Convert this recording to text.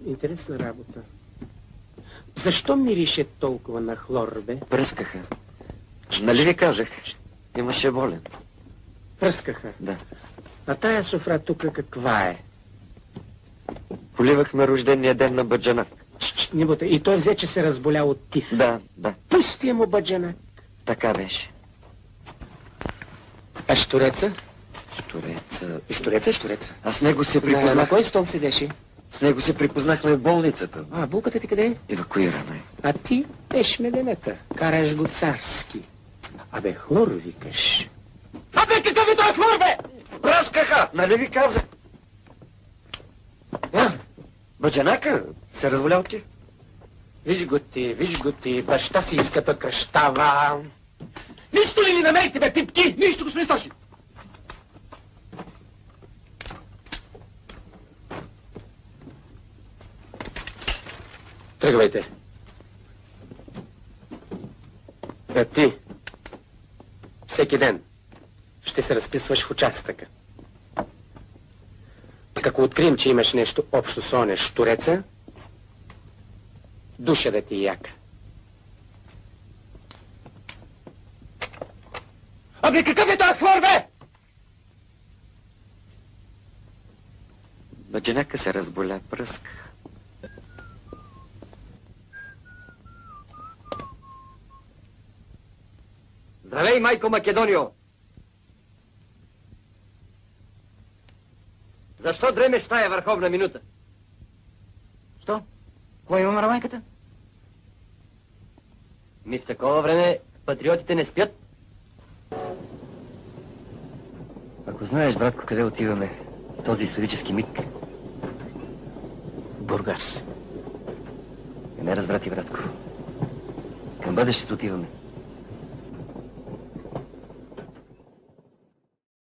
Интересна работа. Защо мирише толкова на хлор, бе? Пръскаха. Нали ви казах? Имаше болен. Пръскаха? Да. А тая софра тук каква е? Поливахме рождения ден на Баджанак. Не боте. И той взе, че се разболя от тиф. Да, да. Пусти му Баджанак. Така беше. А штуреца? Штуреца. А с него се припознах. На кой стол седеше? С него се припознахме в болницата. А, булката ти къде е? Евакуирана е. А ти еш медената. Караш го царски. Абе, хлор викаш. Абе, какъв е този хлор, бе? Праскаха! Нали ви казах? Баджанака се разболя от ти. Виж го ти, баща си иска да кръщава. Нищо ли ни намерихте, бе, пипки? Нищо, господин Стоши. Тръгвайте. А ти всеки ден ще се разписваш в участъка. Ако открием, че имаш нещо общо с оня штуреца, душа да ти яка. Абе, какъв е този хлор, бе? Баджанака се разболя, пръскаха. Здравей, майко Македонио! Защо дремеш в тая върховна минута? Що? Кой има майката? В такова време патриотите не спят. Ако знаеш, братко, къде отиваме в този исторически миг. Бургас. Не разбрати, братко. Към бъдещето отиваме.